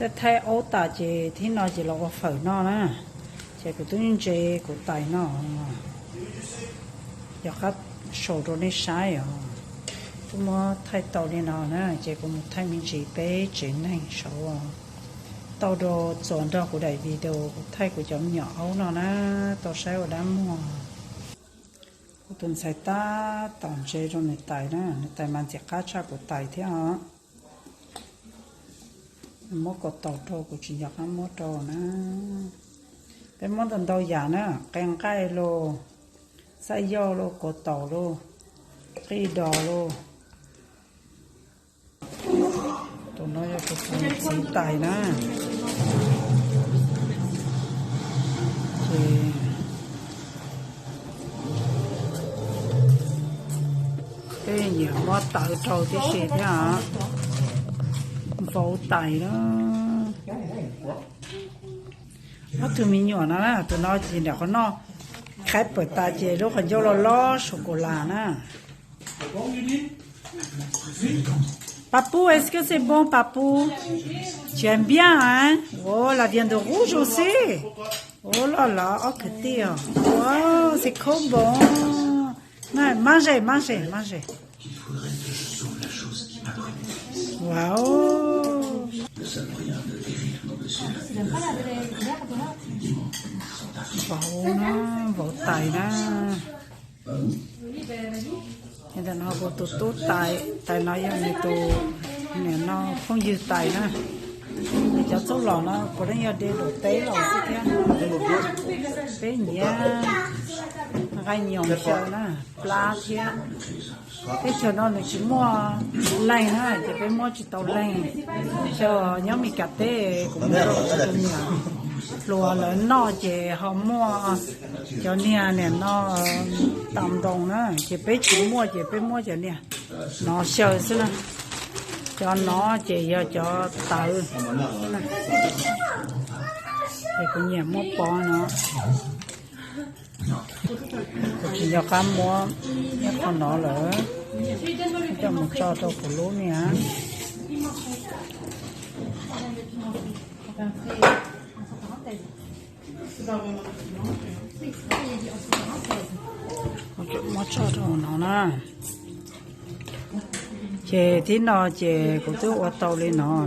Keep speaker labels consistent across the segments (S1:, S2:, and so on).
S1: แต่ไทยเอาตาเจที่นอเจเราก็ฝืนนอนะเจก็ต้องเจก็ตายนออยากคัดโชว์ตัวนี้ใช่หรอตัวมัวไทยต่อเนี่ยนอนะเจก็มัวไทยมีเจเป้เจนั่งโชว์ต่อโดจวนดอกกูได้วิดีโอไทยกูจะเหนียวเอานอนะต่อใช้ว่าด้ามมัวกูตุนใส่ตาตอนเจตรงในไตนะในไตมันจะกัดชากูไตที่อ๋อมดก็ต่อโตกูจะอยากให้มดโตนะเป็นมดตันโตอย่างนะแกงไก่โลไส้ย่อโลก็ต่อโลกีดอโลตัวน้อยก็เป็นสีไตนะcái nhiều mà tự trâu cái gì thế hả vô tài đó nó tụi mình nhỏ nó là tụi nó chỉ để có nó khai bữa ta chỉ lúc còn vô lo sô cô la nè Papou, est-ce que c'est bon, Papou? Tu aimes bien, hein? Oh, la viande rouge aussi. Oh là là, oh que t'es. Oh, c'est trop bon. Non, mangez, mangez, mangez. Waouh. Wow, nó vỗ tay đó. Hiện tại nó có tốt tại nó như tụ nè nó không dư tài nữa cho số lò nó có đến giờ đi đồ tế lò xí kia tế nhá gai nhồng chờ nè pla kia cái chờ nó là chỉ mua lạnh ha chỉ phải mua chỉ tàu lạnh chờ nhóm mình cà tê cũng được cho nhiều lúa lớn nó chỉ họ mua cho nè nó tầm đồng nữa chỉ phải mua cho nè nó sợ xí nè cho nó chỉ cho tự thì cũng nhiều mua bò nó chỉ cho cá mua nhất con nó nữa cho một cho phụ lúa nè một cho nó nè chè thì nó chè của tôi ở tàu lên nó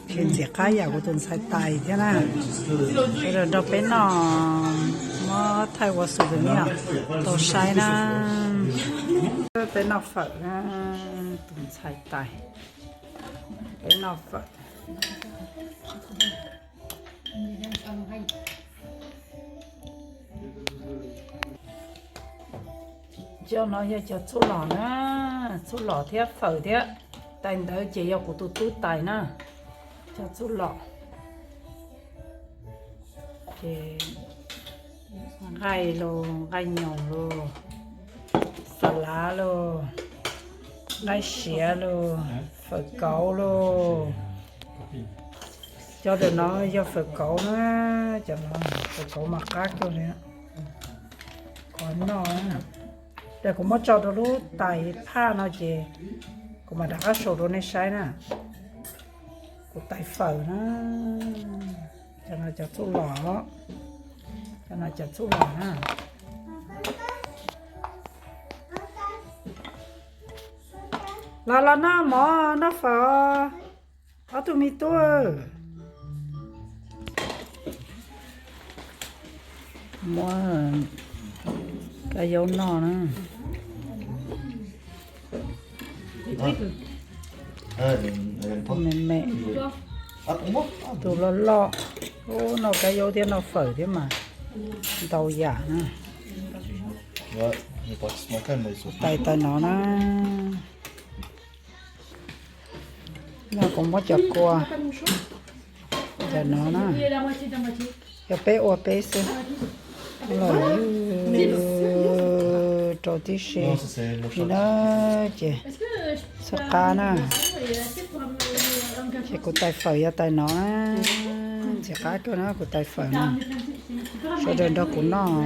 S1: chuyện gì cái gì của tôi sai tay thế nè rồi đâu bên nó mà thay qua sụp nhá tôi sai nè bên nó phật tôi sai tay bên nó phật cho nó cho số lò nữa số lò thế phở thế tay đỡ chỉ yêu của tôi tay nữa cho số lò thì gai lô gai nhồng lô xà lá lô gai xía lô phở cẩu lô cho được nó cho phở cẩu nữa cho nó phở cẩu mặc cát cho nữa còn nóแต่ผมมาจอดรู้ไต่ผ้าเนาะเจกูมาดักโชว์ดูในใช้นะกูไต่เฝ่นะจะน่าจะสู้หล่อจะน่าจะสู้หล่อนะแล้วหน้าหมอหน้าฝาเอาตัวมีตัวหมอcái dấu nọ nữa mẹ tụi nó lo ô nó cái dấu thế nó phở thế mà tàu giả nữa tay nó nó cũng có chọc qua cho nó cho bé ô bé xem rồi trâu tí xì thì nó chị sắp cá nè chị của tay phở ya tay nó chị cá cho nó của tay phở nè sau đó đó của nó